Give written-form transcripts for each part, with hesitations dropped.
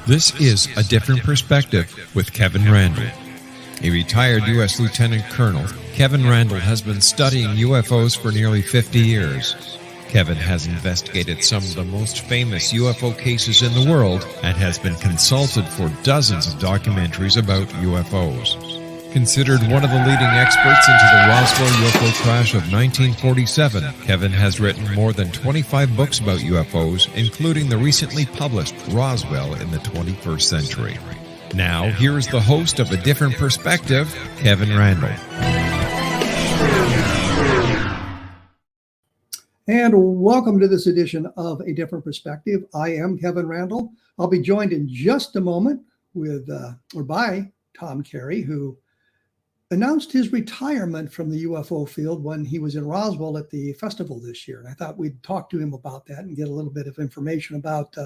This is A Different Perspective with Kevin Randle. A retired U.S. Lieutenant Colonel, Kevin Randle has been studying UFOs for nearly 50 years. Kevin has investigated some of the most famous UFO cases in the world and has been consulted for dozens of documentaries about UFOs. Considered one of the leading experts into the Roswell UFO crash of 1947, Kevin has written more than 25 books about UFOs, including the recently published Roswell in the 21st Century. Now, here is the host of A Different Perspective, Kevin Randle. And welcome to this edition of A Different Perspective. I am Kevin Randle. I'll be joined in just a moment by Tom Carey, who announced his retirement from the UFO field when he was in Roswell at the festival this year. And I thought we'd talk to him about that and get a little bit of information about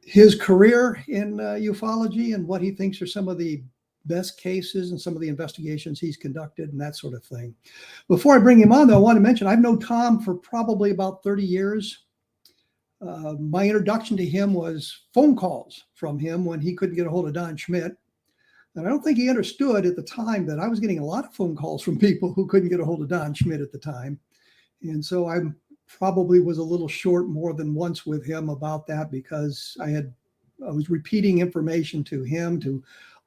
his career in ufology and what he thinks are some of the best cases and some of the investigations he's conducted and that sort of thing. Before I bring him on, though, I want to mention I've known Tom for probably about 30 years. My introduction to him was phone calls from him when he couldn't get a hold of Don Schmitt. And I don't think he understood at the time that I was getting a lot of phone calls from people who couldn't get a hold of Don Schmitt at the time. And so I probably was a little short more than once with him about that because I was repeating information to him, to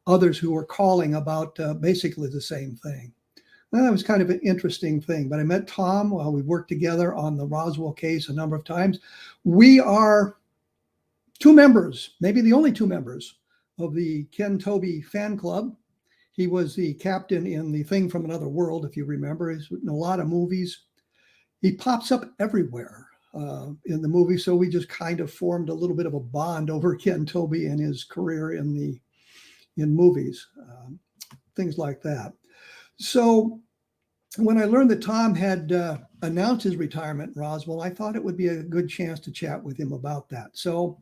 others who were calling about basically the same thing. And that was kind of an interesting thing. But I met Tom while we worked together on the Roswell case a number of times. We are two members, maybe the only two members of the Ken Tobey fan club. He was the captain in The Thing from Another World, if you remember. He's in a lot of movies. He pops up everywhere in the movie. So we just kind of formed a little bit of a bond over Ken Tobey and his career in movies, things like that. So when I learned that Tom had announced his retirement in Roswell, I thought it would be a good chance to chat with him about that. So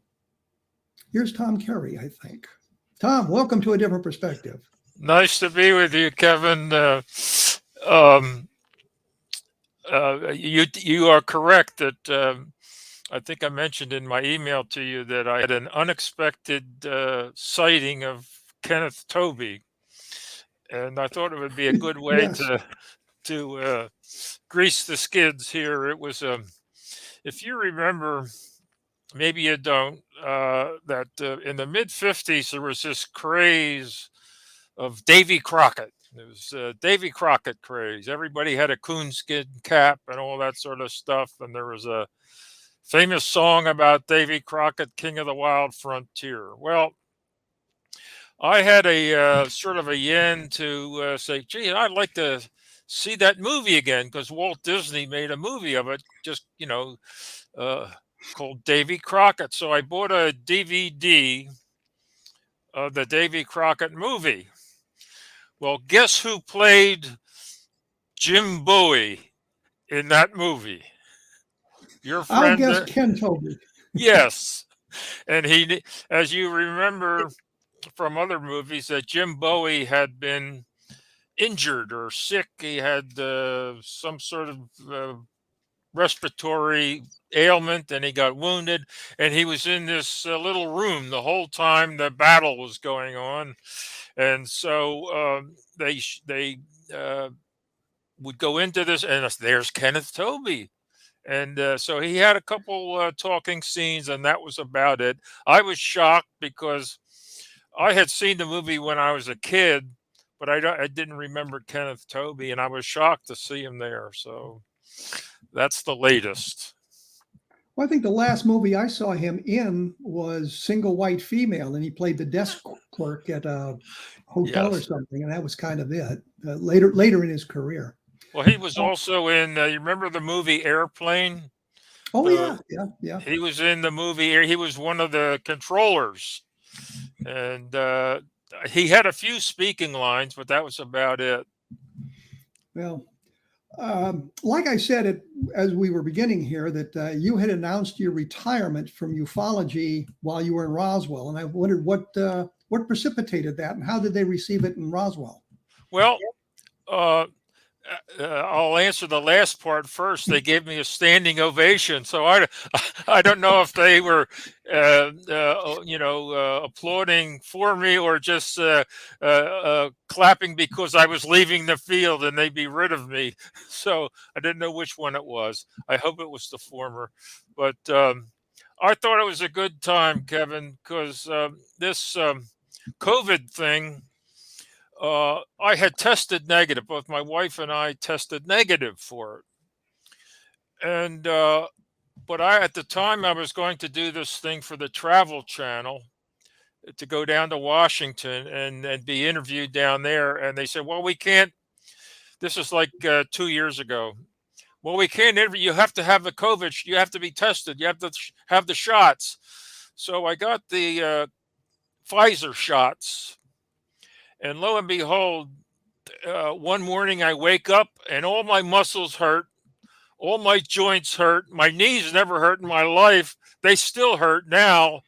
here's Tom Carey, I think. Tom, welcome to A Different Perspective. Nice to be with you, Kevin. You are correct that I think I mentioned in my email to you that I had an unexpected sighting of Kenneth Tobey, and I thought it would be a good way Yes. to grease the skids here. It was if you remember, maybe you don't, that in the mid-50s there was this craze of Davy Crockett. It was Davy Crockett craze. Everybody had a coonskin cap and all that sort of stuff, and there was a famous song about Davy Crockett, King of the Wild Frontier. Well, I had a sort of a yen to say, gee, I'd like to see that movie again because Walt Disney made a movie of it, just, called Davy Crockett. So I bought a DVD of the Davy Crockett movie. Well, guess who played Jim Bowie in that movie? Your friend. I'll guess Ken Tobey. Yes. And he, as you remember from other movies, that Jim Bowie had been injured or sick. He had some sort of respiratory ailment and he got wounded, and he was in this little room the whole time the battle was going on. And so they would go into this, and there's Kenneth Tobey. And so he had a couple talking scenes, and that was about it. I was shocked because I had seen the movie when I was a kid, but I didn't remember Kenneth Tobey, and I was shocked to see him there. So that's the latest. Well, I think the last movie I saw him in was Single White Female, and he played the desk clerk at a hotel or something, and that was kind of it. Later in his career. Well, he was also in. You remember the movie Airplane? Oh yeah. He was in the movie. He was one of the controllers, and he had a few speaking lines, but that was about it. Well, like I said, as we were beginning here, that you had announced your retirement from ufology while you were in Roswell, and I wondered what precipitated that, and how did they receive it in Roswell? Well, I'll answer the last part first. They gave me a standing ovation, so I don't know if they were, applauding for me or just clapping because I was leaving the field and they'd be rid of me. So I didn't know which one it was. I hope it was the former, but I thought it was a good time, Kevin, because this COVID thing. I had tested negative. Both my wife and I tested negative for it. And, but at the time, I was going to do this thing for the Travel Channel to go down to Washington and be interviewed down there. And they said, well, we can't, this is like 2 years ago. Well, we can't interview. You have to have the COVID. You have to be tested. You have to have the shots. So I got the Pfizer shots. And lo and behold, one morning I wake up and all my muscles hurt, all my joints hurt. My knees never hurt in my life. They still hurt now,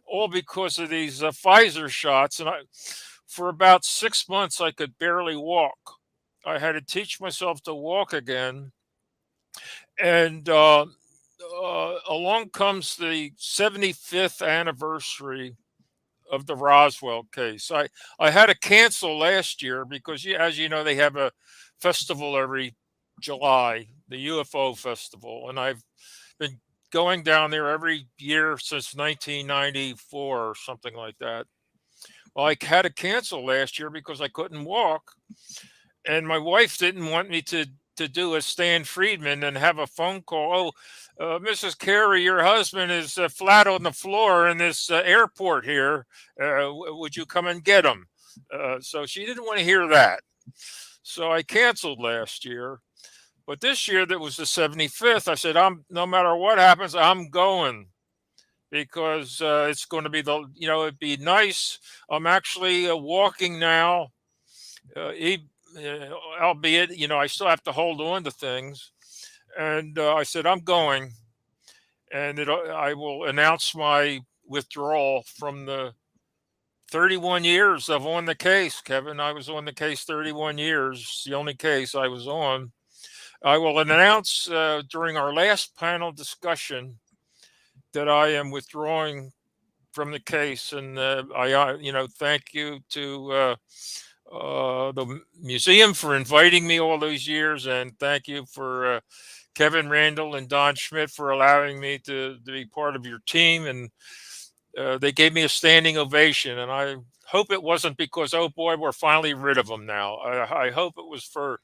all because of these Pfizer shots. And for about 6 months, I could barely walk. I had to teach myself to walk again. And along comes the 75th anniversary of the Roswell case. I had to cancel last year because, as you know, they have a festival every July, the UFO festival, and I've been going down there every year since 1994 or something like that. Well, I had to cancel last year because I couldn't walk, and my wife didn't want me to do a Stan Friedman and have a phone call. Oh, Mrs. Carey, your husband is flat on the floor in this airport here. Would you come and get him? So she didn't want to hear that. So I canceled last year. But this year, that was the 75th. I said, no matter what happens, I'm going because it's going to be it'd be nice. I'm actually walking now. Albeit, I still have to hold on to things. And I said, I'm going. And I will announce my withdrawal from the 31 years of on the case, Kevin. I was on the case 31 years, the only case I was on. I will announce during our last panel discussion that I am withdrawing from the case. And thank you to the museum for inviting me all those years, and thank you for Kevin Randle and Don Schmitt for allowing me to be part of your team. And they gave me a standing ovation, and I hope it wasn't because, oh boy, we're finally rid of them now. I hope it was for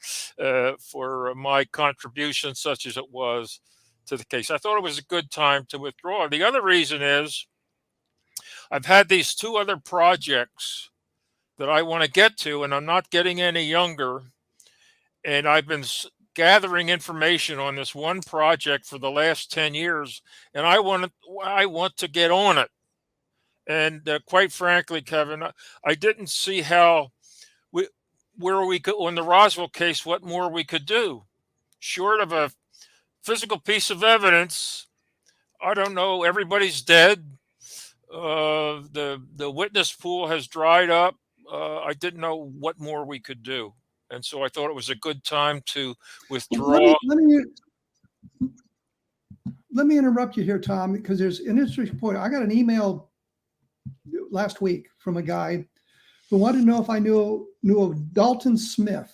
my contribution, such as it was to the case. I thought it was a good time to withdraw. The other reason is I've had these two other projects that I want to get to, and I'm not getting any younger. And I've been gathering information on this one project for the last 10 years, and I want to get on it. And quite frankly, Kevin, I didn't see how where we could, on the Roswell case, what more we could do. Short of a physical piece of evidence, I don't know, everybody's dead. The witness pool has dried up. I didn't know what more we could do. And so I thought it was a good time to withdraw. Let me interrupt you here, Tom, because there's an interesting point. I got an email last week from a guy who wanted to know if I knew of Dalton Smith.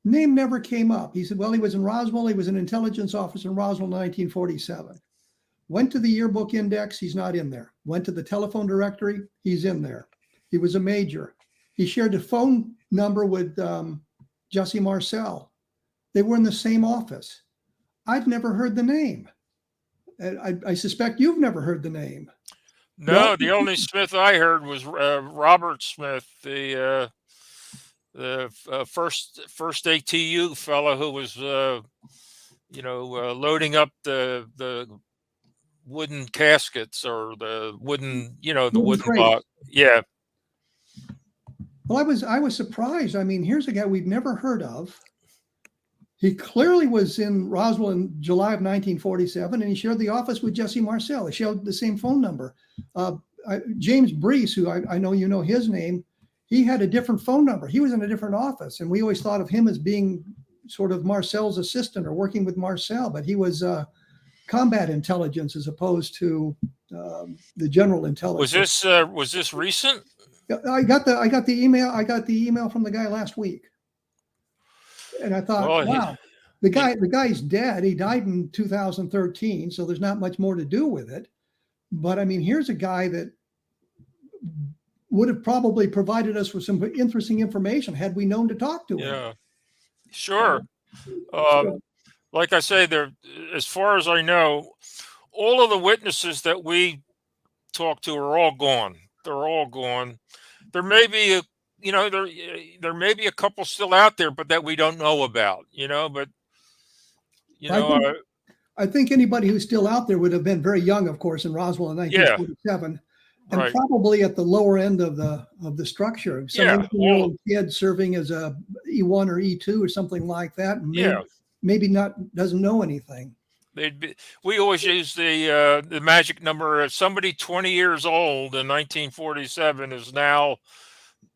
Name never came up. He said, well, he was in Roswell. He was an intelligence officer in Roswell in 1947. Went to the yearbook index. He's not in there. Went to the telephone directory. He's in there. He was a major. He shared a phone number with Jesse Marcel. They were in the same office. I'd never heard the name. I suspect you've never heard the name. No, the only Smith I heard was Robert Smith, the first ATU fellow who was, loading up the wooden caskets or the wooden, the wooden box. Yeah. Well, I was surprised. I mean, here's a guy we've never heard of. He clearly was in Roswell in July of 1947, and he shared the office with Jesse Marcel. He shared the same phone number. James Brees, who I know you know his name, he had a different phone number. He was in a different office, and we always thought of him as being sort of Marcel's assistant or working with Marcel, but he was combat intelligence as opposed to the general intelligence. Was this recent? I got the email. I got the email from the guy last week, and I thought, Well, wow, the guy's dead. He died in 2013, so there's not much more to do with it. But I mean, here's a guy that would have probably provided us with some interesting information had we known to talk to him. Yeah, sure. Like I say, there, as far as I know, all of the witnesses that we talked to are all gone. They're all gone. There may be there may be a couple still out there, but that we don't know about. But I think anybody who's still out there would have been very young, of course, in Roswell in 1947, and right. probably at the lower end of the structure. Some 18-year-old kid serving as a E1 or E2 or something like that. And maybe doesn't know anything. We always use the magic number of somebody 20 years old in 1947 is now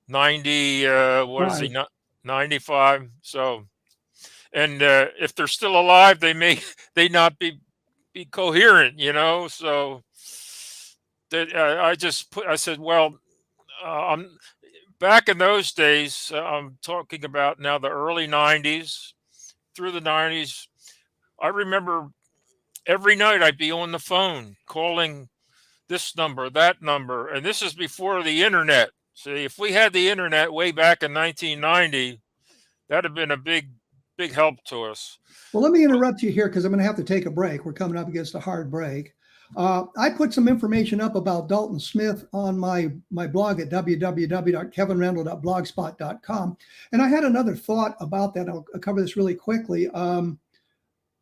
90. What is he? 95. So. And if they're still alive, they may not be coherent, So that I said, well, back in those days, I'm talking about now the early 90s through the 90s. I remember every night I'd be on the phone calling this number, that number, and this is before the internet. See, if we had the internet way back in 1990, that'd have been a big help to us. Well, let me interrupt you here because I'm going to have to take a break. We're coming up against a hard break. I put some information up about Dalton Schmitt on my blog at www.kevinrandle.blogspot.com. And I had another thought about that. I'll cover this really quickly.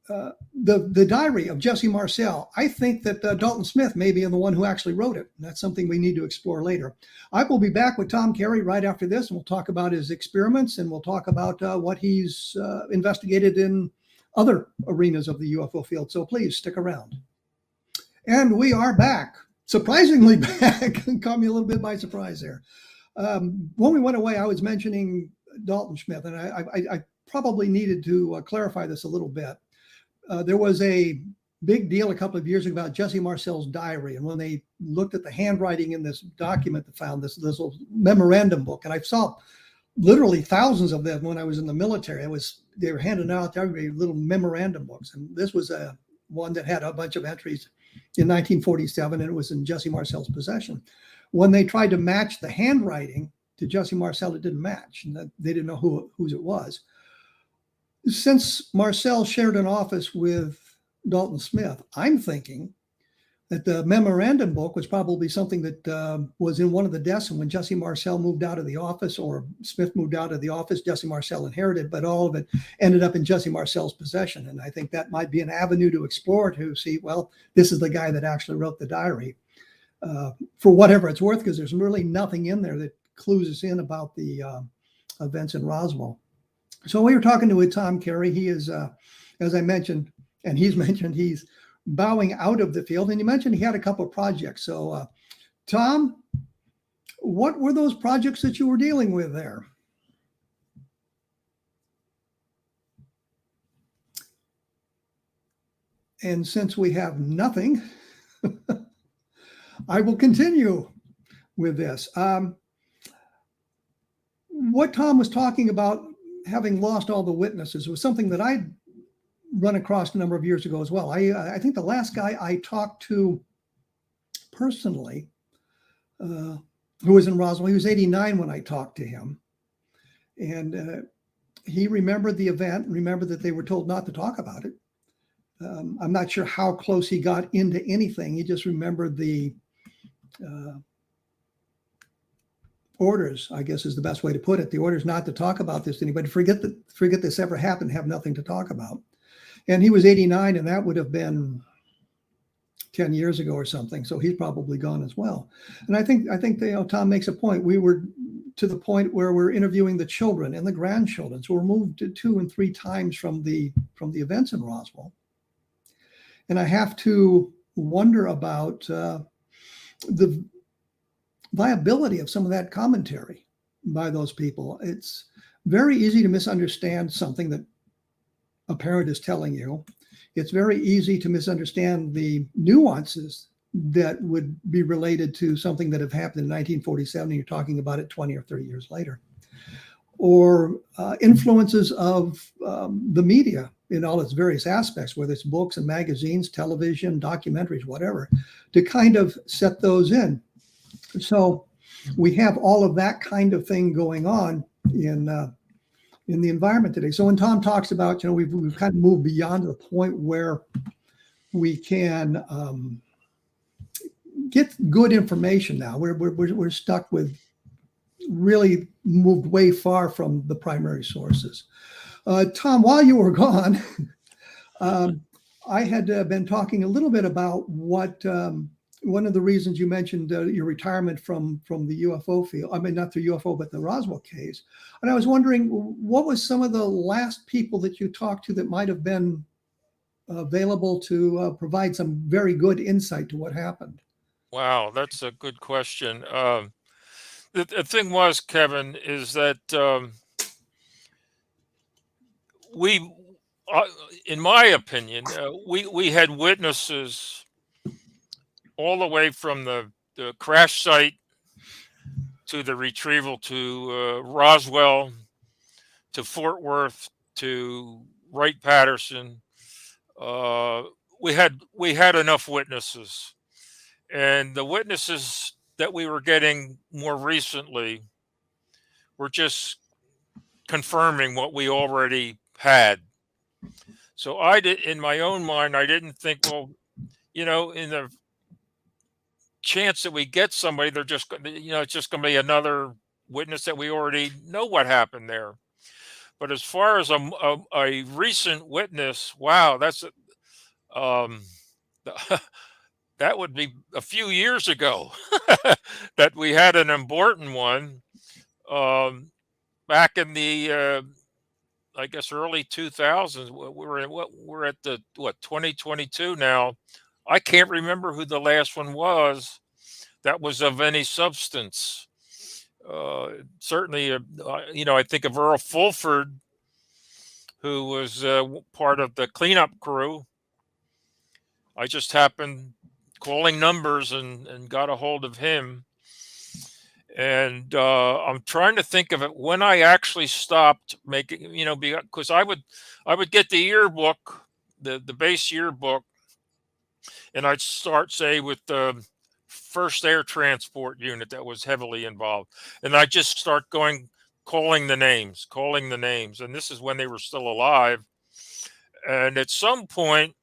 The diary of Jesse Marcel. I think that Dalton Schmitt may be the one who actually wrote it. That's something we need to explore later. I will be back with Tom Carey right after this, and we'll talk about his experiments, and we'll talk about what he's investigated in other arenas of the UFO field. So please stick around. And we are back, surprisingly back. Caught me a little bit by surprise there. When we went away, I was mentioning Dalton Schmitt, and I probably needed to clarify this a little bit. There was a big deal a couple of years ago about Jesse Marcel's diary. And when they looked at the handwriting in this document, they found this little memorandum book. And I saw literally thousands of them when I was in the military. They were handing out to everybody little memorandum books. And this was one that had a bunch of entries in 1947, and it was in Jesse Marcel's possession. When they tried to match the handwriting to Jesse Marcel, it didn't match. And they didn't know whose it was. Since Marcel shared an office with Dalton Schmitt, I'm thinking that the memorandum book was probably something that was in one of the desks. And when Jesse Marcel moved out of the office, or Schmitt moved out of the office, Jesse Marcel inherited, but all of it ended up in Jesse Marcel's possession. And I think that might be an avenue to explore, to see, well, this is the guy that actually wrote the diary, for whatever it's worth, because there's really nothing in there that clues us in about the events in Roswell. So we were talking with Tom Carey. He is, as I mentioned, and he's mentioned, he's bowing out of the field. And you mentioned he had a couple of projects. So, Tom, what were those projects that you were dealing with there? And since we have nothing, I will continue with this. What Tom was talking about, having lost all the witnesses, was something that I'd run across a number of years ago as well. I think the last guy I talked to personally, who was in Roswell, he was 89 when I talked to him. And he remembered the event, remembered that they were told not to talk about it. I'm not sure how close he got into anything. He just remembered the orders, I guess is the best way to put it. The orders not to talk about this to anybody. Forget this ever happened, have nothing to talk about. And he was 89, and that would have been 10 years ago or something. So he's probably gone as well. And I think Tom makes a point. We were to the point where we're interviewing the children and the grandchildren. So we're moved to 2 and 3 times from the events in Roswell. And I have to wonder about the viability of some of that commentary. by those people. It's very easy to misunderstand something that a parent is telling you. It's very easy to misunderstand the nuances that would be related to something that have happened in 1947, and you're talking about it 20 or 30 years later. Or influences of the media in all its various aspects, whether it's books and magazines, television, documentaries, whatever, to kind of set those in. So we have all of that kind of thing going on in the environment today. So when Tom talks about, we've kind of moved beyond the point where we can get good information now. We're stuck with really moved way far from the primary sources. Tom, while you were gone, I had been talking a little bit about what one of the reasons you mentioned your retirement from the UFO field. I mean, not the UFO, but the Roswell case. And I was wondering, what was some of the last people that you talked to that might have been available to provide some very good insight to what happened? Wow, that's a good question. The thing was, Kevin, is that we, in my opinion, we had witnesses all the way from the crash site to the retrieval to Roswell to Fort Worth to Wright-Patterson. We had enough witnesses, and the witnesses that we were getting more recently were just confirming what we already had. So in my own mind, I didn't think, well, in the chance that we get somebody, they're just, it's just going to be another witness that we already know what happened there. But as far as a recent witness, wow, that's that would be a few years ago that we had an important one back in the I guess early 2000s. We're at the 2022 now. I can't remember who the last one was that was of any substance. Certainly, I think of Earl Fulford, who was part of the cleanup crew. I just happened calling numbers and got a hold of him. And I'm trying to think of it when I actually stopped making, because I would get the yearbook, the base yearbook, and I'd start, say, with the first air transport unit that was heavily involved, and I just start calling the names, and this is when they were still alive. And at some point,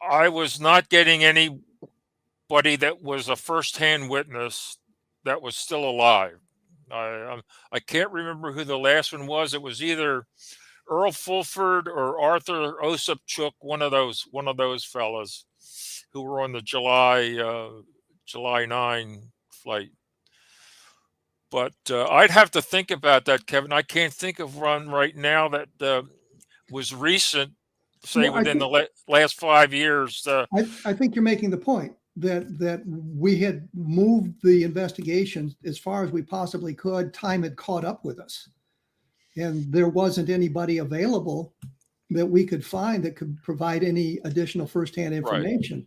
I was not getting anybody that was a first-hand witness that was still alive. I can't remember who the last one was. It was either Earl Fulford or Arthur Osipchuk, one of those fellas who were on the July 9 flight. But I'd have to think about that, Kevin. I can't think of one right now that was recent, say, Well, within the last 5 years. I think you're making the point that we had moved the investigations as far as we possibly could. Time had caught up with us, and there wasn't anybody available that we could find that could provide any additional firsthand information.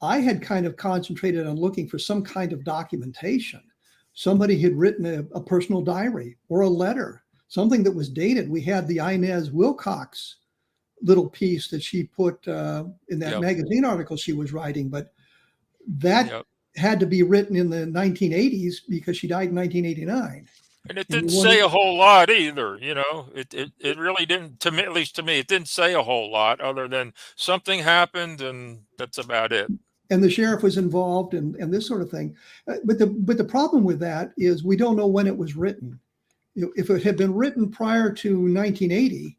Right. I had kind of concentrated on looking for some kind of documentation. Somebody had written a personal diary or a letter, something that was dated. We had the Inez Wilcox little piece that she put in that magazine article she was writing, but that had to be written in the 1980s because she died in 1989. And it didn't say a whole lot either. It really didn't, to me, at least to me, it didn't say a whole lot other than something happened and that's about it. And the sheriff was involved and this sort of thing. But the problem with that is we don't know when it was written. If it had been written prior to 1980,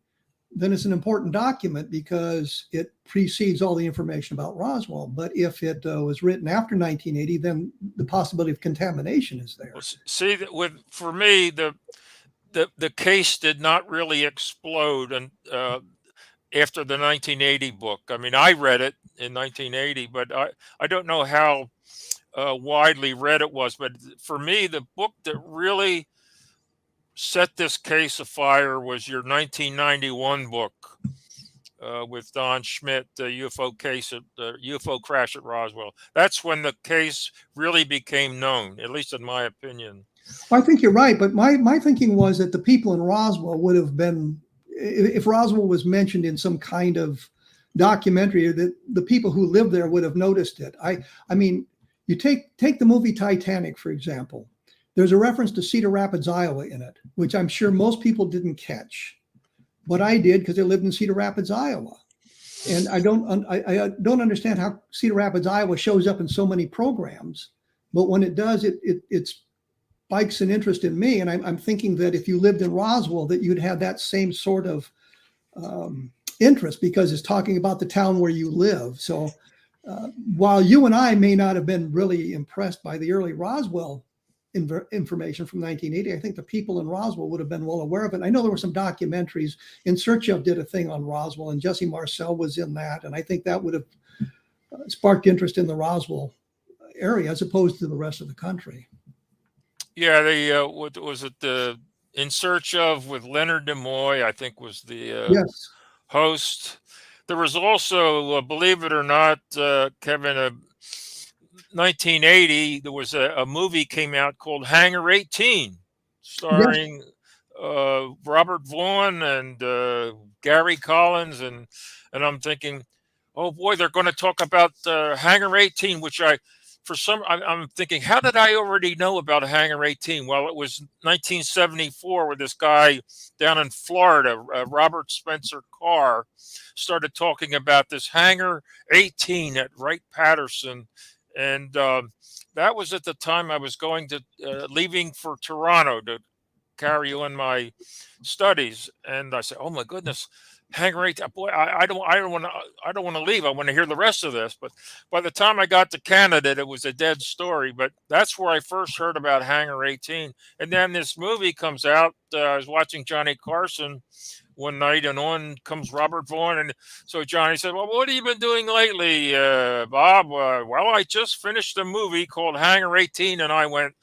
then it's an important document because it precedes all the information about Roswell. But if it was written after 1980, then the possibility of contamination is there. See, for me, the case did not really explode after the 1980 book. I mean, I read it in 1980, but I don't know how widely read it was. But for me, the book that really set this case afire was your 1991 book with Don Schmitt, the UFO case, the UFO crash at Roswell. That's when the case really became known, at least in my opinion. I think you're right, but my thinking was that the people in Roswell would have been, if Roswell was mentioned in some kind of documentary, that the people who lived there would have noticed it. I mean, you take the movie Titanic, for example. There's a reference to Cedar Rapids, Iowa in it, which I'm sure most people didn't catch, but I did because I lived in Cedar Rapids, Iowa. And I don't understand how Cedar Rapids, Iowa shows up in so many programs, but when it does, it spikes an interest in me. And I'm thinking that if you lived in Roswell, that you'd have that same sort of interest, because it's talking about the town where you live. So while you and I may not have been really impressed by the early Roswell information from 1980, I think the people in Roswell would have been well aware of it. I know there were some documentaries. In Search Of did a thing on Roswell, and Jesse Marcel was in that, and I think that would have sparked interest in the Roswell area as opposed to the rest of the country. Yeah, the what was it? The In Search Of with Leonard Nimoy, I think, was the Yes. host. There was also, believe it or not, Kevin, 1980, there was a movie came out called Hangar 18, starring Robert Vaughn and Gary Collins, and I'm thinking, oh boy, they're going to talk about Hangar 18, which I'm thinking, how did I already know about Hangar 18? Well, it was 1974 where this guy down in Florida, Robert Spencer Carr, started talking about this Hangar 18 at Wright-Patterson. And that was at the time I was going to leaving for Toronto to carry on my studies. And I said, "Oh my goodness, Hangar 18! Boy, I don't want to leave. I want to hear the rest of this." But by the time I got to Canada, it was a dead story. But that's where I first heard about Hangar 18. And then this movie comes out. I was watching Johnny Carson one night, and on comes Robert Vaughn. And so Johnny said, "Well, what have you been doing lately, Bob?" Well, I just finished a movie called Hangar 18. And I went,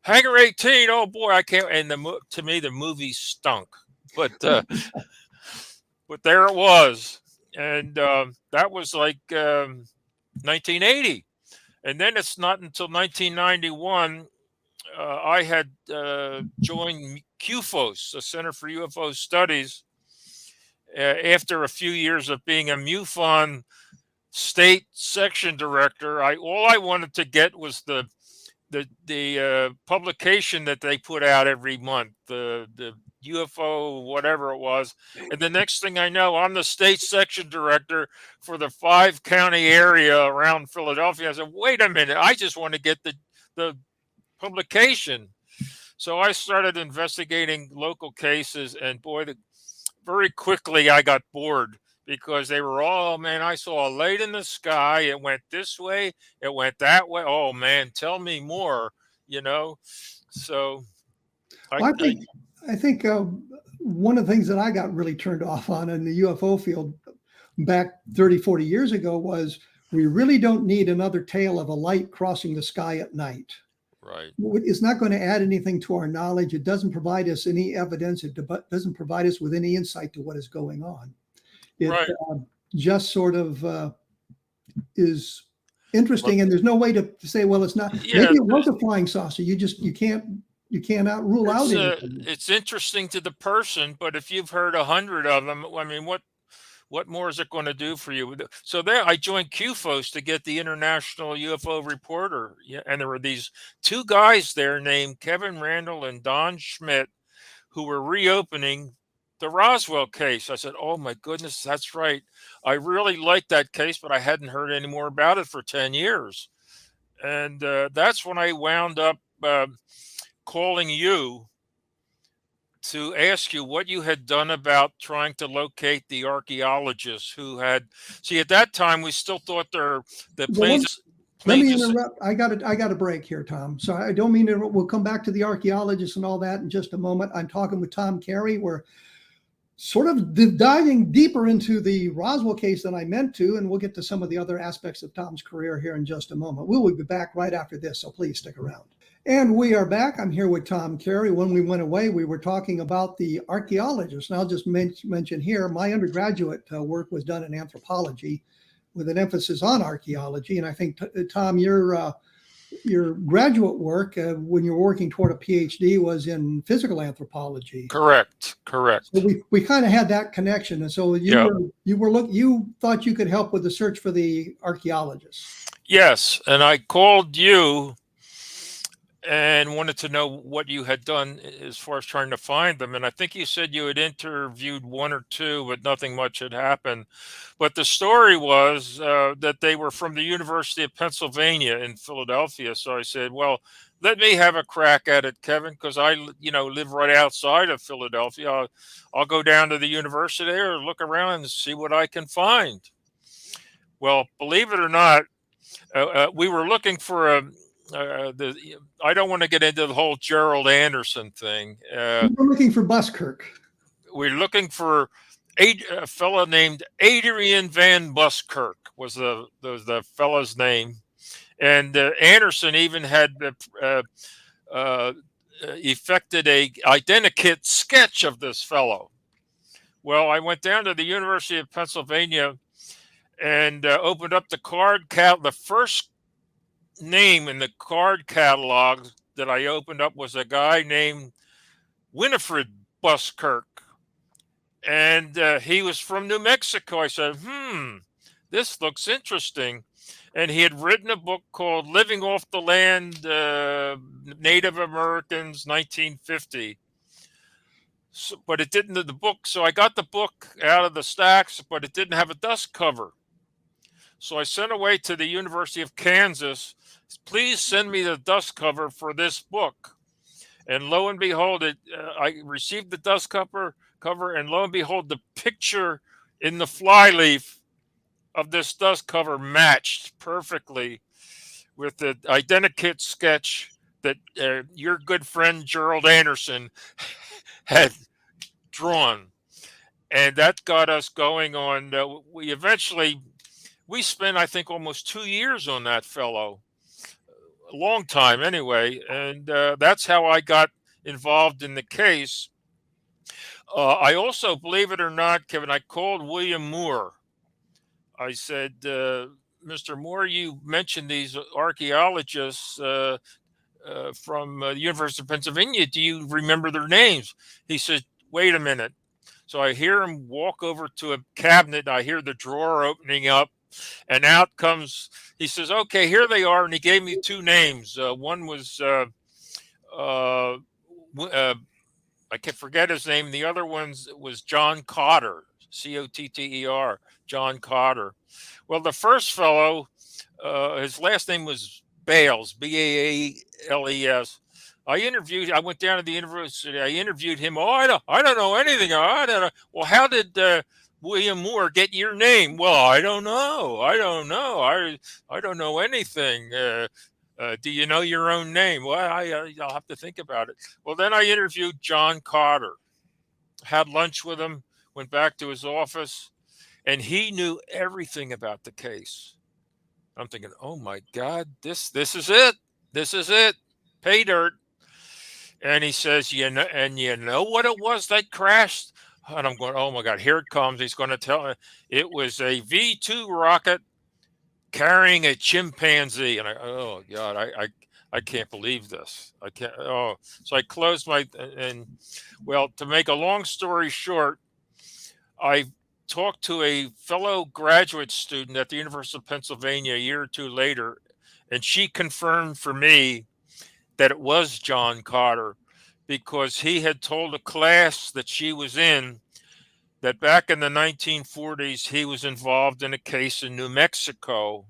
Hangar 18, oh boy, I can't. And to me, the movie stunk. But but there it was. And that was like 1980. And then it's not until 1991 I had joined CUFOS, the Center for UFO Studies, after a few years of being a MUFON State Section Director. All I wanted to get was the publication that they put out every month, the UFO, whatever it was. And the next thing I know, I'm the state section director for the 5-county area around Philadelphia. I said, wait a minute, I just want to get the publication. So I started investigating local cases, and boy, very quickly I got bored, because they were all, man, I saw a light in the sky. It went this way. It went that way. Oh, man, tell me more, So I think one of the things that I got really turned off on in the UFO field back 30, 40 years ago was we really don't need another tale of a light crossing the sky at night. Right. It's not going to add anything to our knowledge. It doesn't provide us any evidence. It doesn't provide us with any insight to what is going on. It right. Just sort of is interesting, and there's no way to say, well, it's not. Yeah, maybe it was a flying saucer. You cannot rule out anything. It's interesting to the person, but if you've heard 100 of them, I mean, what more is it going to do for you? So there, I joined CUFOS to get the International UFO Reporter, and there were these two guys there named Kevin Randle and Don Schmitt, who were reopening the Roswell case. I said, oh my goodness, that's right. I really liked that case, but I hadn't heard any more about it for 10 years. And that's when I wound up calling you to ask you what you had done about trying to locate the archaeologists who had, see, at that time, we still thought the planes. Let me interrupt. I got a break here, Tom. So I don't mean to. We'll come back to the archaeologists and all that in just a moment. I'm talking with Tom Carey. We're sort of diving deeper into the Roswell case than I meant to, and we'll get to some of the other aspects of Tom's career here in just a moment. We'll be back right after this, so please stick around. And we are back. I'm here with Tom Carey. When we went away, we were talking about the archaeologists. And I'll just mention here, my undergraduate work was done in anthropology with an emphasis on archaeology. And I think, Tom, your graduate work, when you were working toward a Ph.D., was in physical anthropology. Correct. So we kind of had that connection. And so you thought you could help with the search for the archaeologists. Yes, and I called you and wanted to know what you had done as far as trying to find them. And I think you said you had interviewed one or two, but nothing much had happened. But the story was that they were from the University of Pennsylvania in Philadelphia. So I said, well, let me have a crack at it, Kevin, because I live right outside of Philadelphia. I'll go down to the university or look around and see what I can find. Well, believe it or not, we were looking for I don't want to get into the whole Gerald Anderson thing. We were looking for Buskirk. We're looking for a fellow named Adrian Van Buskirk was the fellow's name, and Anderson even had effected a identikit sketch of this fellow. Well, I went down to the University of Pennsylvania and opened up the first name in the card catalog that I opened up was a guy named Winifred Buskirk, and he was from New Mexico. I said, this looks interesting. And he had written a book called Living Off the Land, Native Americans, 1950. But it didn't, the book, so I got the book out of the stacks, but it didn't have a dust cover. So I sent away to the University of Kansas, please send me the dust cover for this book. And lo and behold, I received the dust cover, and lo and behold, the picture in the flyleaf of this dust cover matched perfectly with the identikit sketch that your good friend Gerald Anderson had drawn. And that got us going on. We spent, I think, almost 2 years on that fellow. A long time anyway. And that's how I got involved in the case. I also, believe it or not, Kevin, I called William Moore. I said, Mr. Moore, you mentioned these archaeologists from the University of Pennsylvania. Do you remember their names? He said, wait a minute. So I hear him walk over to a cabinet. I hear the drawer opening up, and out comes, he says, okay, here they are. And he gave me two names. One was, I can't forget his name. The other one was John Cotter, Cotter, John Cotter. Well, the first fellow, his last name was Bales, Baales. I went down to the university. I interviewed him. Oh, I don't know anything. Well, how did William Moore get your name? Well, I don't know. I don't know anything. Do you know your own name? Well, I'll have to think about it. Well, then I interviewed John Cotter, had lunch with him, went back to his office, and he knew everything about the case. I'm thinking, oh my God, this is it. This is it. Pay dirt. And he says, you know what it was that crashed? And I'm going, oh my God, here it comes. He's going to tell me it was a V-2 rocket carrying a chimpanzee. And oh God, I can't believe this. I can't. Oh, so I closed to make a long story short, I talked to a fellow graduate student at the University of Pennsylvania a year or two later, and she confirmed for me that it was John Cotter, because he had told a class that she was in that back in the 1940s, he was involved in a case in New Mexico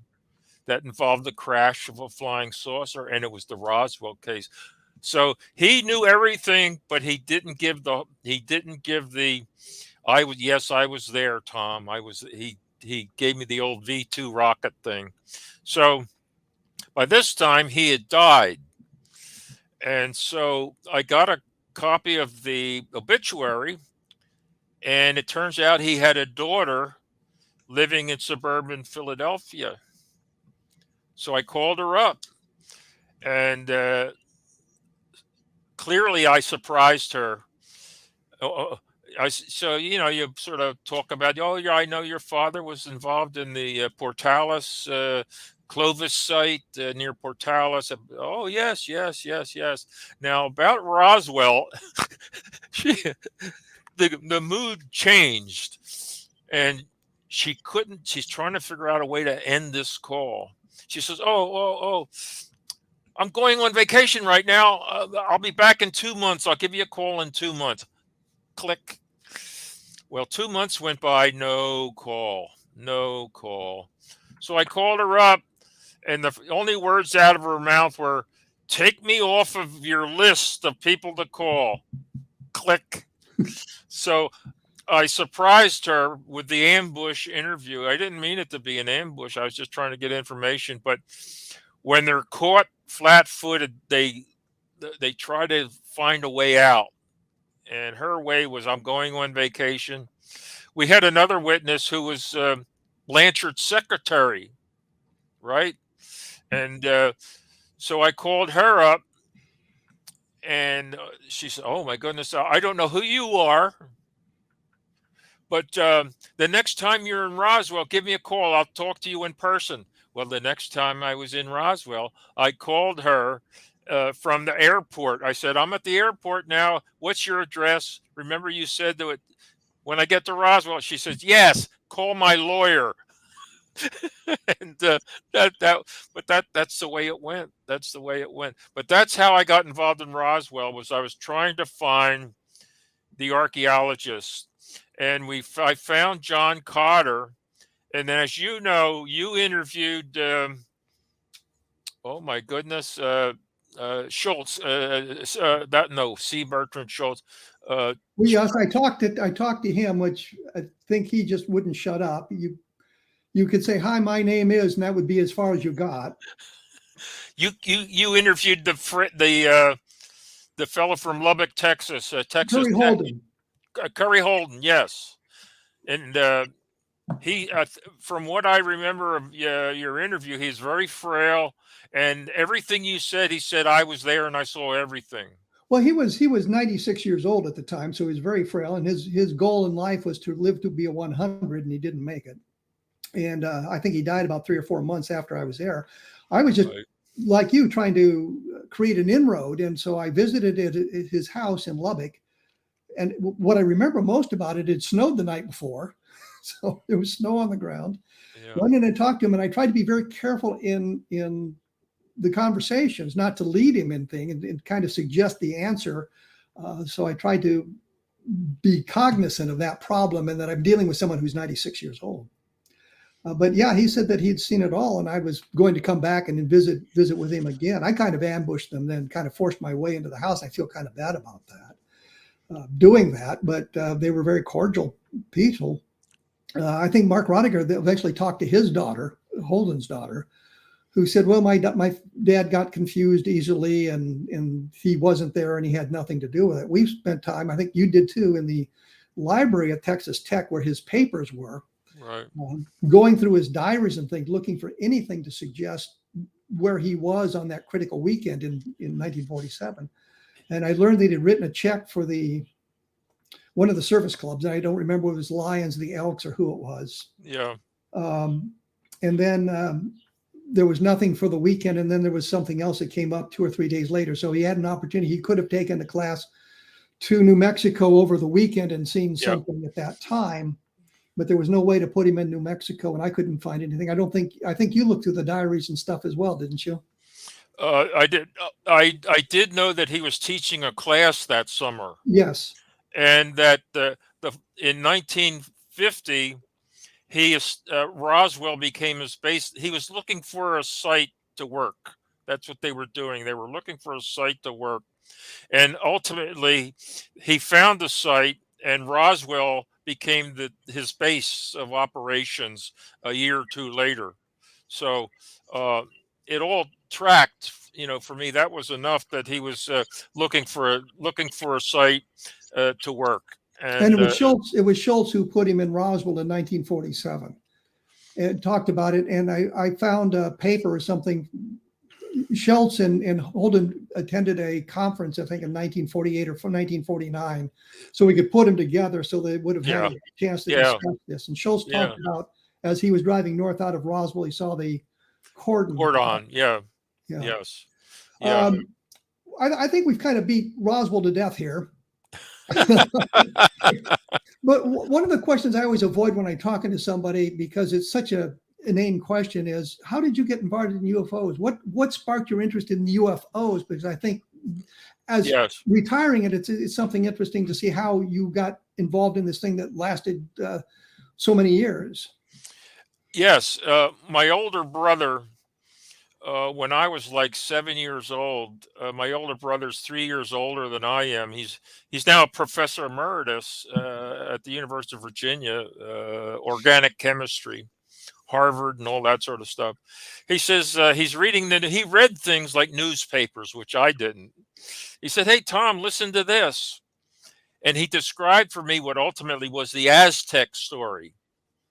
that involved the crash of a flying saucer, and it was the Roswell case. So he knew everything, but he didn't give I was there, Tom. He gave me the old V-2 rocket thing. So by this time he had died. And so I got a copy of the obituary, and it turns out he had a daughter living in suburban Philadelphia. So I called her up, and clearly I surprised her. So you sort of talk about, oh yeah, I know your father was involved in the Portales Clovis site near Portales. Oh yes, yes, yes, yes. Now about Roswell, she, the mood changed, and she's trying to figure out a way to end this call. She says, oh, I'm going on vacation right now. I'll be back in 2 months. I'll give you a call in 2 months. Click. Well, 2 months went by, no call. So I called her up, and the only words out of her mouth were, take me off of your list of people to call. Click. So I surprised her with the ambush interview. I didn't mean it to be an ambush. I was just trying to get information. But when they're caught flat-footed, they try to find a way out. And her way was, I'm going on vacation. We had another witness who was Blanchard's secretary, right? And so I called her up, and she said, oh, my goodness, I don't know who you are, but the next time you're in Roswell, give me a call. I'll talk to you in person. Well, the next time I was in Roswell, I called her from the airport. I said, I'm at the airport now. What's your address? Remember you said that when I get to Roswell? She says, yes, call my lawyer. And that's the way it went. That's the way it went. But that's how I got involved in Roswell. Was I was trying to find the archaeologists, and I found John Cotter. And then, as you know, you interviewed oh my goodness, Schultz. C. Bertrand Schultz. Well, yes, I talked to him, which I think he just wouldn't shut up. You could say, hi, my name is, and that would be as far as you got. You interviewed the fellow from Lubbock, Texas, Texas Curry Holden. Curry Holden, yes. And he, from what I remember of your interview, he's very frail, and everything you said, he said, I was there and I saw everything. Well, he was 96 years old at the time, so he was very frail, and his goal in life was to live to be a 100, and he didn't make it. And I think he died about 3 or 4 months after I was there. I was just like you, trying to create an inroad, and so I visited at his house in Lubbock. And what I remember most about it, it snowed the night before, so there was snow on the ground. Yeah. Went in and talked to him, and I tried to be very careful in the conversations, not to lead him in things and kind of suggest the answer. So I tried to be cognizant of that problem, and that I'm dealing with someone who's 96 years old. But yeah, he said that he'd seen it all, and I was going to come back and visit with him again. I kind of ambushed them, then kind of forced my way into the house. I feel kind of bad about that, doing that, but they were very cordial people. I think Mark Rodiger eventually talked to his daughter, Holden's daughter, who said, well, my dad got confused easily, and he wasn't there, and he had nothing to do with it. We've spent time, I think you did too, in the library at Texas Tech where his papers were. Right. Going through his diaries and things, looking for anything to suggest where he was on that critical weekend in 1947. And I learned that he'd written a check for one of the service clubs. And I don't remember if it was Lions, the Elks, or who it was. Yeah. And then there was nothing for the weekend. And then there was something else that came up 2 or 3 days later. So he had an opportunity. He could have taken the class to New Mexico over the weekend and seen something at that time. But there was no way to put him in New Mexico, and I couldn't find anything. I think you looked through the diaries and stuff as well, didn't you? I did. I did know that he was teaching a class that summer. Yes. And that in 1950, Roswell became his base. He was looking for a site to work. That's what they were doing. They were looking for a site to work, and ultimately, he found the site, and Roswell became his base of operations a year or two later. So it all tracked. For me, that was enough that he was looking for a site to work. And it was Schultz. It was Schultz who put him in Roswell in 1947, and talked about it. And I found a paper or something Schultz and Holden attended a conference, I think, in 1948 or 1949, so we could put them together so they would have had a chance to discuss this. And Schultz talked about, as he was driving north out of Roswell, he saw the cordon. Yes. I think we've kind of beat Roswell to death here. But one of the questions I always avoid when I'm talking to somebody, because it's such a inane question, is how did you get involved in UFOs? What sparked your interest in the UFOs? Because I think as retiring it's something interesting to see how you got involved in this thing that lasted so many years. Yes. My older brother, when I was like 7 years old, my older brother's 3 years older than I am. He's now a professor emeritus at the University of Virginia, organic chemistry, Harvard, and all that sort of stuff. He says he's reading he read things like newspapers, which I didn't. He said, "Hey, Tom, listen to this," and he described for me what ultimately was the Aztec story.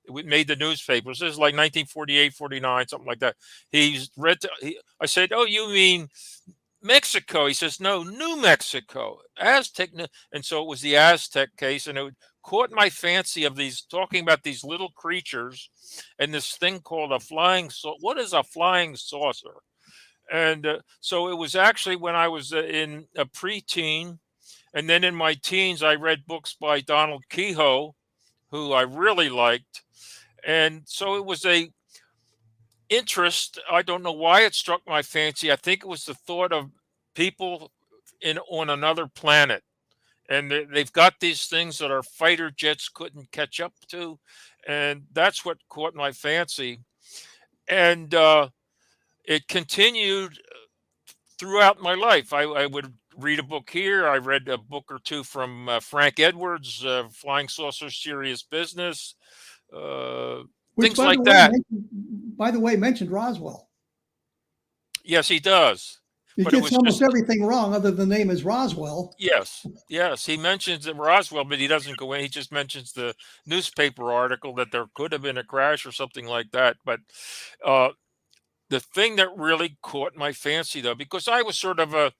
It made the newspapers. This is like 1948, 49, something like that. I said, "Oh, you mean Mexico?" He says, "No, New Mexico, Aztec." And so it was the Aztec case, and it caught my fancy of talking about these little creatures and this thing called a flying saucer. What is a flying saucer? And so it was actually when I was in a preteen, and then in my teens, I read books by Donald Kehoe, who I really liked. And so it was a interest. I don't know why it struck my fancy. I think it was the thought of people on another planet. And they've got these things that our fighter jets couldn't catch up to. And that's what caught my fancy. And it continued throughout my life. I would read a book here. I read a book or two from Frank Edwards, Flying Saucer Serious Business. Things like that. By the way, mentioned Roswell. Yes, he does. He gets almost everything wrong other than the name is Roswell. Yes. He mentions Roswell, but he doesn't go in. He just mentions the newspaper article that there could have been a crash or something like that. But the thing that really caught my fancy, though, because I was sort of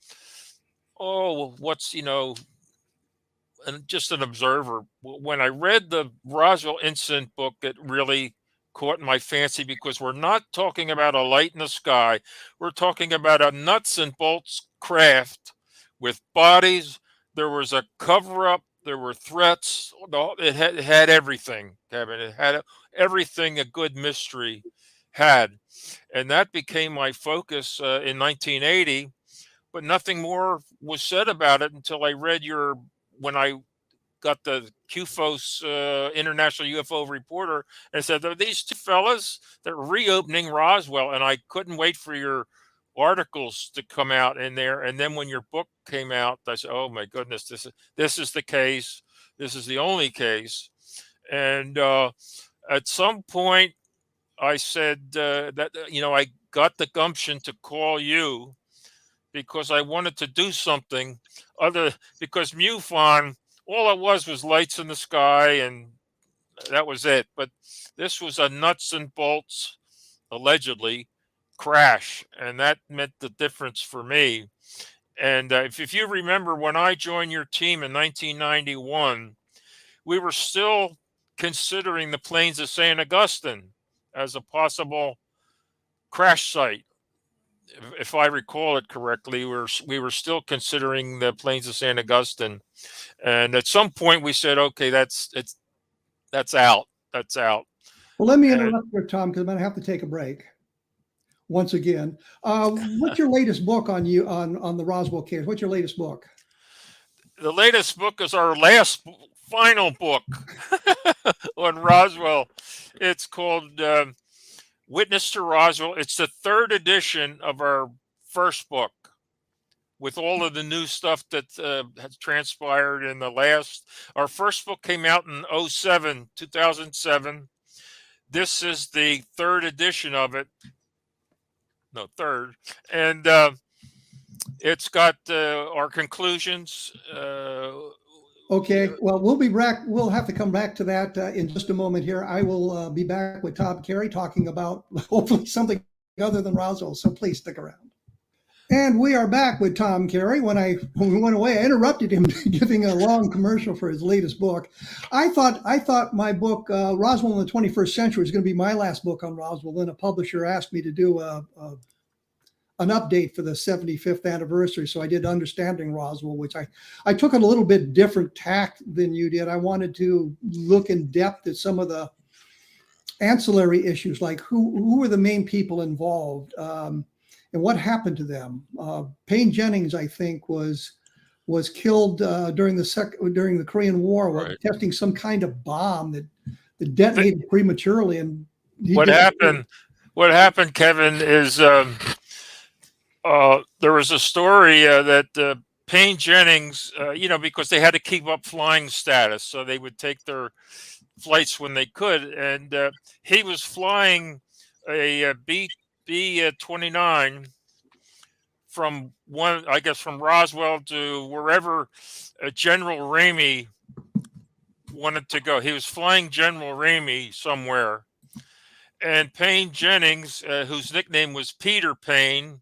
just an observer. When I read the Roswell incident book, it really caught my fancy, because we're not talking about a light in the sky. We're talking about a nuts and bolts craft with bodies. There was a cover-up. There were threats. It had everything, Kevin. It had everything a good mystery had. And that became my focus in 1980. But nothing more was said about it until I read when I got the CUFOS International UFO Reporter, and said, "There are these two fellas that are reopening Roswell," and I couldn't wait for your articles to come out in there. And then when your book came out, I said, "Oh my goodness, this is the case. This is the only case." And at some point, I said that I got the gumption to call you, because I wanted to do something because MUFON, all it was lights in the sky, and that was it. But this was a nuts and bolts, allegedly, crash, and that meant the difference for me. And if you remember, when I joined your team in 1991, we were still considering the plains of St. Augustine as a possible crash site. If I recall it correctly, we were still considering the plains of St. Augustine, and at some point we said, "Okay, that's out. That's out." Well, let me interrupt here, Tom, because I'm going to have to take a break once again. What's your latest book on the Roswell case? What's your latest book? The latest book is our final book on Roswell. It's called Witness to Roswell. It's the third edition of our first book, with all of the new stuff that has transpired in the last. Our first book came out in 2007. This is the third edition of it. No, third. And it's got our conclusions. Okay, well, we'll be back. We'll have to come back to that in just a moment here. I will be back with Tom Carey talking about hopefully something other than Roswell. So please stick around. And we are back with Tom Carey. When we went away, I interrupted him giving a long commercial for his latest book. I thought my book, Roswell in the 21st Century, was going to be my last book on Roswell. Then a publisher asked me to do an update for the 75th anniversary. So I did Understanding Roswell, which I took a little bit different tack than you did. I wanted to look in depth at some of the ancillary issues, like who were the main people involved, and what happened to them. Payne Jennings, I think, was killed during the Korean War, while testing some kind of bomb that detonated prematurely. And what happened, Kevin, is there was a story that Payne Jennings, because they had to keep up flying status, so they would take their flights when they could, and he was flying a B-29 from Roswell to wherever General Ramey wanted to go. He was flying General Ramey somewhere, and Payne Jennings, whose nickname was Peter Payne,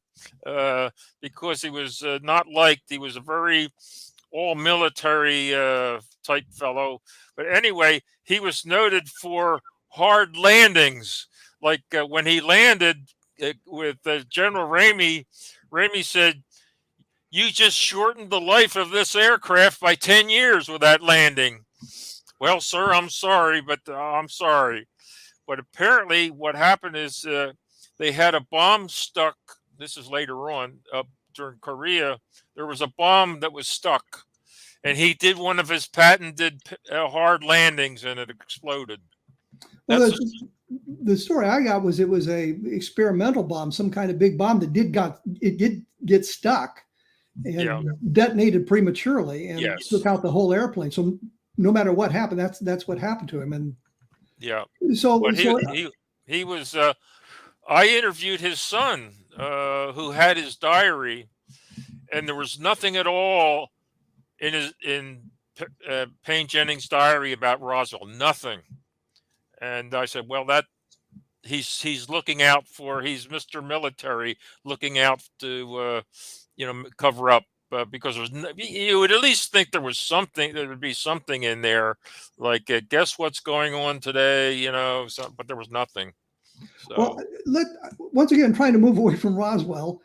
because he was not liked. He was a very all-military type fellow, but anyway, he was noted for hard landings. Like when he landed with General Ramey, Ramey said, "You just shortened the life of this aircraft by 10 years with that landing." Well, sir, I'm sorry, but I'm sorry. But apparently what happened is they had a bomb stuck. This is later on, during Korea. There was a bomb that was stuck, and he did one of his patented hard landings, and it exploded. Well, the story I got was it was a experimental bomb, some kind of big bomb that did get stuck and detonated prematurely and took out the whole airplane. So no matter what happened, that's what happened to him. And he was. I interviewed his son, who had his diary, and there was nothing at all in Payne Jennings' diary about Roswell. Nothing. And I said, well, that he's looking out for. He's Mr. Military, looking out to cover up. Because you would at least think there was something. There would be something in there, like guess what's going on today, but there was nothing. So. Well, once again, trying to move away from Roswell.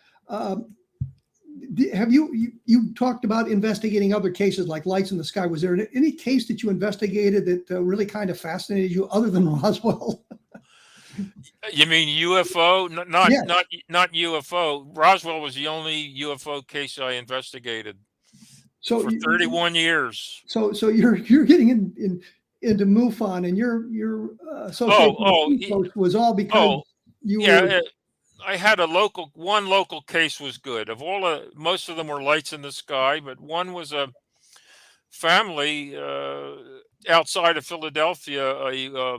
Have you talked about investigating other cases like Lights in the Sky? Was there any case that you investigated that really kind of fascinated you other than Roswell? You mean UFO? Not UFO. Roswell was the only UFO case I investigated for 31 years. So you're getting into MUFON, and your association was all because I had one local case was good. Most of them were Lights in the Sky, but one was a family outside of Philadelphia, a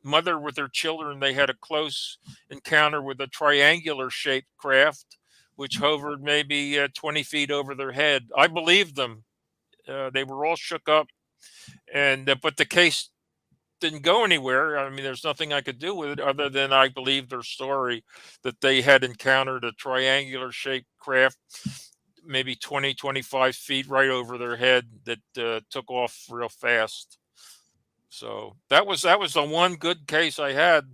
mother with her children. They had a close encounter with a triangular shaped craft which hovered maybe 20 feet over their head. I believed them. They were all shook up, but the case didn't go anywhere. I mean, there's nothing I could do with it other than I believed their story that they had encountered a triangular shaped craft maybe 20, 25 feet right over their head that took off real fast. So that was the one good case I had.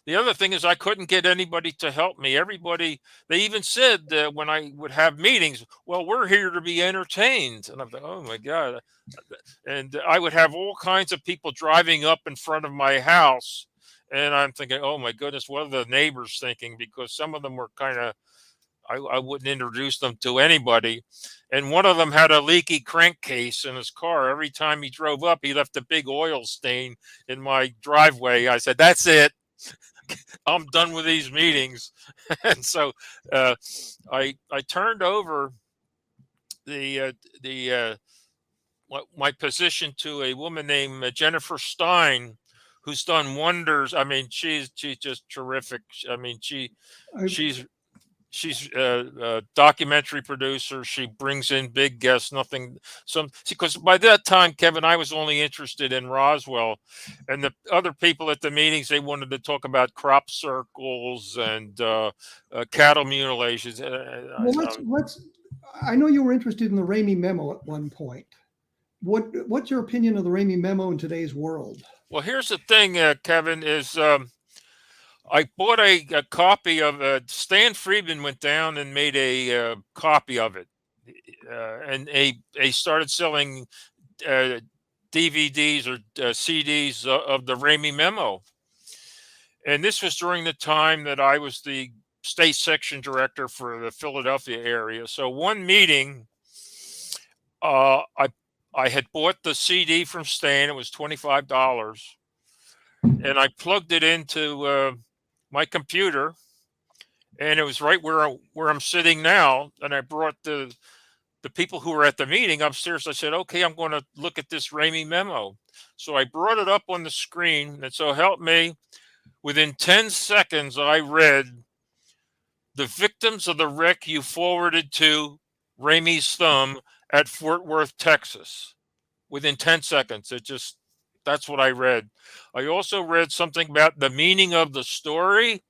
The other thing is I couldn't get anybody to help me. Everybody, they even said when I would have meetings, well, we're here to be entertained. And I'm like, oh my God. And I would have all kinds of people driving up in front of my house. And I'm thinking, oh my goodness, what are the neighbors thinking? Because some of them were kind of, I wouldn't introduce them to anybody. And one of them had a leaky crankcase in his car. Every time he drove up, he left a big oil stain in my driveway. I said, that's it. I'm done with these meetings. And so I turned over my position to a woman named Jennifer Stein, who's done wonders. I mean, she's just terrific. I mean, she's she's a documentary producer. She brings in big guests. Because by that time, Kevin, I was only interested in Roswell, and the other people at the meetings, they wanted to talk about crop circles and cattle mutilations. Well, let's. I know you were interested in the Ramey memo at one point. What's your opinion of the Ramey memo in today's world? Well, here's the thing, Kevin, is I bought a copy of Stan Friedman went down and made a copy of it, and they started selling DVDs or CDs of the Ramey memo. And this was during the time that I was the state section director for the Philadelphia area. So one meeting, I had bought the CD from Stan. It was $25, and I plugged it into my computer, and it was right where I'm sitting now. And I brought the people who were at the meeting upstairs. I said, "Okay, I'm going to look at this Ramey memo." So I brought it up on the screen, and so help me, within 10 seconds, I read, "The victims of the wreck you forwarded to Ramey's thumb at Fort Worth, Texas." Within 10 seconds, that's what I read. I also read something about the meaning of the story,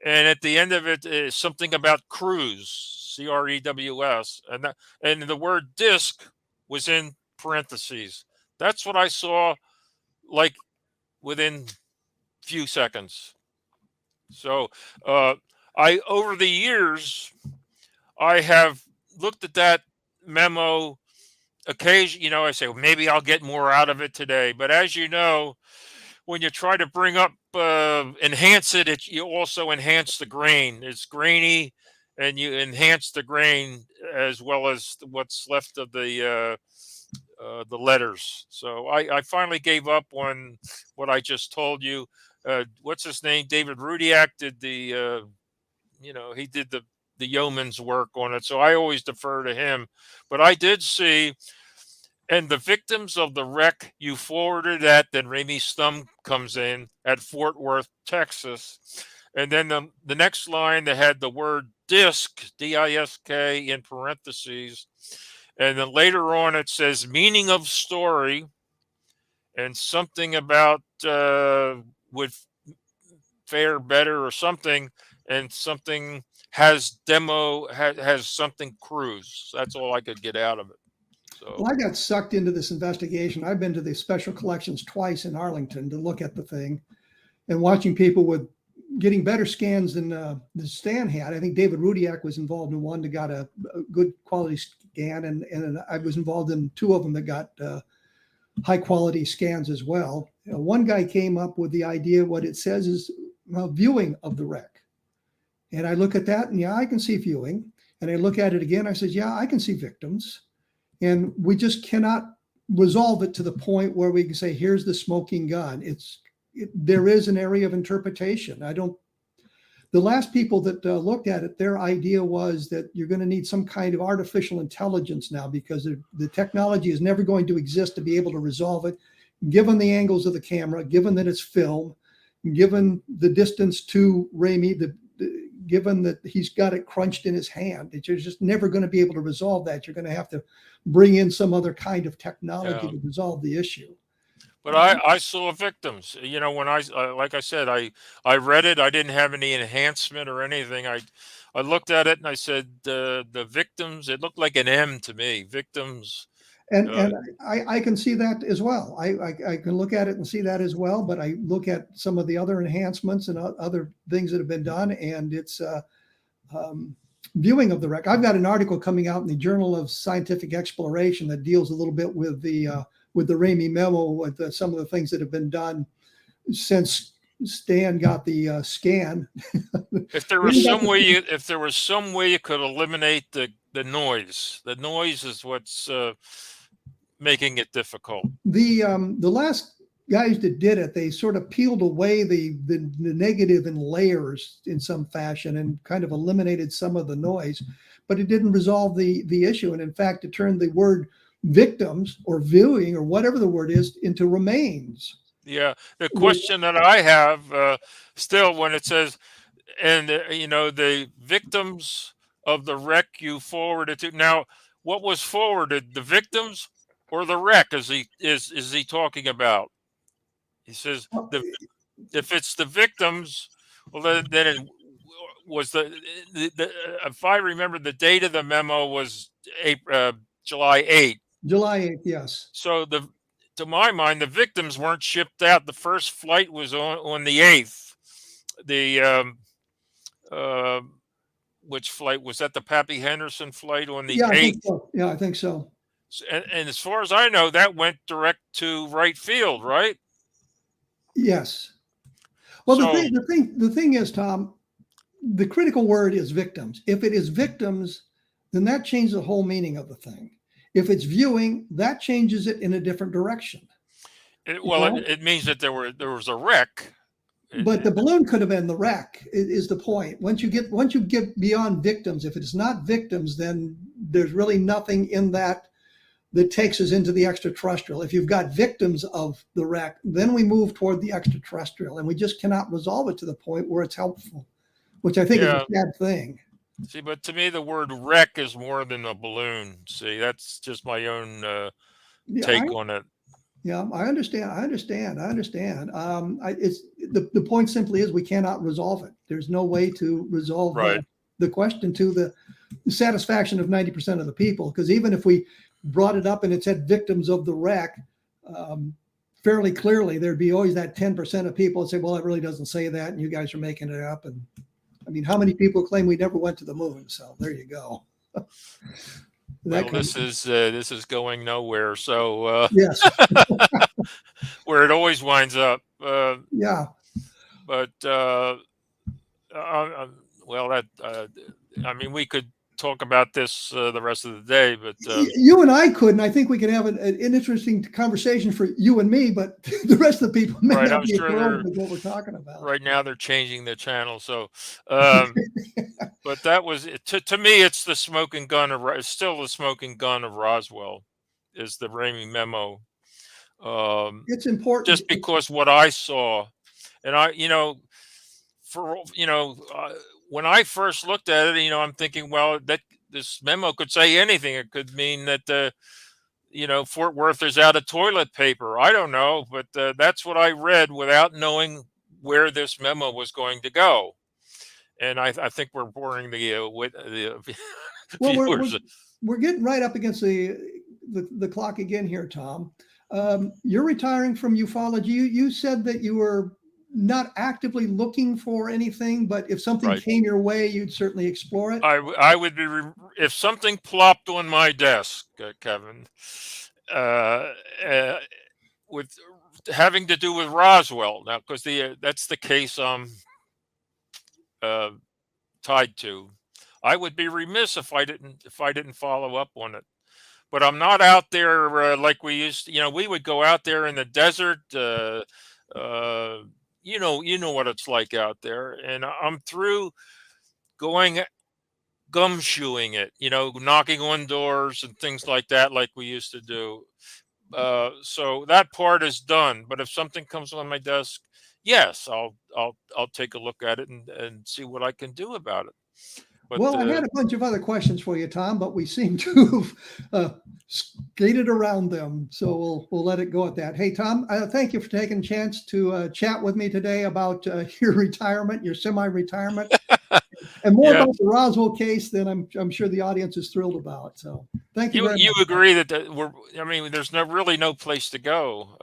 and at the end of it is something about crews, CREWS, and the word disc was in parentheses. That's what I saw, like, within few seconds. So over the years, I have looked at that memo occasionally. I say, well, maybe I'll get more out of it today. But as you know, when you try to bring up, enhance it, you also enhance the grain. It's grainy, and you enhance the grain as well as what's left of the letters. So I finally gave up on what I just told you. What's his name? David Rudiak did he did the yeoman's work on it. So I always defer to him. But I did see, "And the victims of the wreck you forwarded at," then Ramey's thumb comes in, "at Fort Worth, Texas." And then the next line, they had the word disc, D-I-S-K, in parentheses. And then later on, it says meaning of story, and something about would fare better or something, and something has something cruise. That's all I could get out of it. So. Well, I got sucked into this investigation. I've been to the special collections twice in Arlington to look at the thing, and watching people with getting better scans than Stan had. I think David Rudiak was involved in one that got a good quality scan, and I was involved in two of them that got high quality scans as well. One guy came up with the idea, what it says is viewing of the wreck. And I look at that, and yeah, I can see viewing. And I look at it again, I said, yeah, I can see victims. And we just cannot resolve it to the point where we can say, here's the smoking gun. There is an area of interpretation. The last people that looked at it, their idea was that you're going to need some kind of artificial intelligence now, because the technology is never going to exist to be able to resolve it, given the angles of the camera, given that it's film, given the distance to Ramey, given that he's got it crunched in his hand. You're just never going to be able to resolve that. You're going to have to bring in some other kind of technology to resolve the issue. But I saw victims. When like I said, I read it. I didn't have any enhancement or anything. I looked at it and I said, the victims, it looked like an M to me. Victims. And I can see that as well. I can look at it and see that as well. But I look at some of the other enhancements and other things that have been done, and it's viewing of the wreck. I've got an article coming out in the Journal of Scientific Exploration that deals a little bit with the Ramey memo, with some of the things that have been done since Stan got the scan. If there was some way you could eliminate the noise. The noise is what's making it difficult. The last guys that did it, they sort of peeled away the negative in layers in some fashion and kind of eliminated some of the noise, but it didn't resolve the issue. And in fact, it turned the word victims or viewing or whatever the word is into remains. Yeah. The question that I have still, when it says and the victims of the wreck you forwarded to. Now, what was forwarded, the victims or the wreck? Is he talking about? He says Well, if it's the victims, well, then it was if I remember, the date of the memo was July 8th. July 8th, yes. So to my mind, the victims weren't shipped out. The first flight was on the 8th. The uh, which flight was that? The Pappy Henderson flight on the Yeah, I think 8th. so. Yeah, I think so. And as far as I know, that went direct to right field, right? Yes. Well, So the thing is, Tom, the critical word is victims. If it is victims, then that changes the whole meaning of the thing. If it's viewing, that changes it in a different direction. it means that there was a wreck. But the balloon could have been the wreck, is the point. Once you get beyond victims, if it's not victims, then there's really nothing in that takes us into the extraterrestrial. If you've got victims of the wreck, then we move toward the extraterrestrial, and we just cannot resolve it to the point where it's helpful, which I think is a sad thing. See, but to me, the word wreck is more than a balloon. See, that's just my own take on it. Yeah, I understand. It's the point simply is we cannot resolve it. There's no way to resolve the question to the satisfaction of 90% of the people. Because even if we brought it up and it said victims of the wreck, fairly clearly, there'd be always that 10% of people that say, well, it really doesn't say that, and you guys are making it up. And I mean, how many people claim we never went to the moon? So there you go. Well, this is going nowhere. So yes, where it always winds up. Yeah. But I mean, we could talk about this the rest of the day, but you and I could, and I think we could have an interesting conversation for you and me, but the rest of the people may not be thrilled with what we're talking about. Right now, they're changing the channel, so. But that was to me. It's the smoking gun it's still the smoking gun of Roswell, is the Ramey memo. It's important just because what I saw, and when I first looked at it, I'm thinking, well, that this memo could say anything. It could mean that Fort Worth is out of toilet paper. I don't know, but that's what I read without knowing where this memo was going to go. And I think we're boring the viewers. We're getting right up against the clock again here, Tom. You're retiring from ufology. You said that you were not actively looking for anything, but if something came your way, you'd certainly explore it. I would be if something plopped on my desk, Kevin, with having to do with Roswell now, because that's the case I'm tied to. I would be remiss if I didn't follow up on it. But I'm not out there like we used to. We would go out there in the desert. You know what it's like out there, and I'm through going gumshoeing it. Knocking on doors and things like that, like we used to do. So that part is done. But if something comes on my desk, yes, I'll take a look at it and see what I can do about it. But, well, I had a bunch of other questions for you, Tom, but we seem to have skated around them. So we'll let it go at that. Hey, Tom, thank you for taking a chance to chat with me today about your retirement, your semi-retirement, and more about the Roswell case than I'm sure the audience is thrilled about. So thank you very much. You agree that there's really no place to go.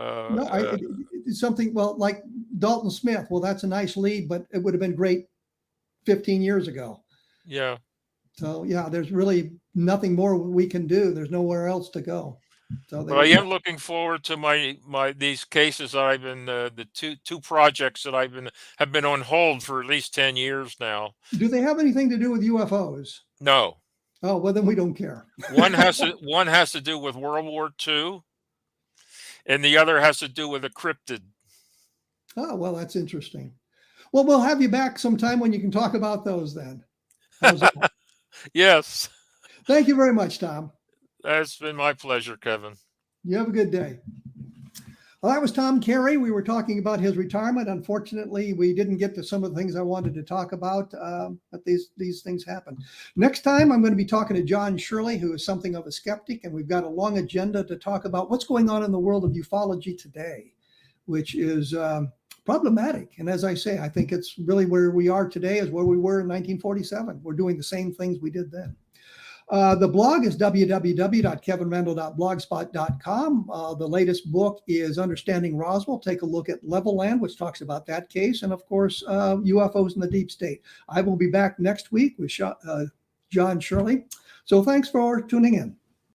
It's something, well, like Dalton Smith. Well, that's a nice lead, but it would have been great 15 years ago. Yeah. So there's really nothing more we can do. There's nowhere else to go. So but I am looking forward to my these cases that I've been the two projects that have been on hold for at least 10 years now. Do they have anything to do with UFOs? No. Oh, well, then we don't care. One has to do with World War II, and the other has to do with a cryptid. Oh, well, that's interesting. Well, we'll have you back sometime when you can talk about those then. Yes. Thank you very much, Tom. That's been my pleasure, Kevin. You have a good day. Well, that was Tom Carey. We were talking about his retirement. Unfortunately, we didn't get to some of the things I wanted to talk about, but these things happen. Next time, I'm going to be talking to John Shirley, who is something of a skeptic, and we've got a long agenda to talk about what's going on in the world of ufology today, which is problematic. And as I say, I think it's really where we are today is where we were in 1947. We're doing the same things we did then. The blog is www.kevinrandle.blogspot.com. The latest book is Understanding Roswell. Take a look at Level Land, which talks about that case, and of course, UFOs in the deep state. I will be back next week with John Shirley. So thanks for tuning in.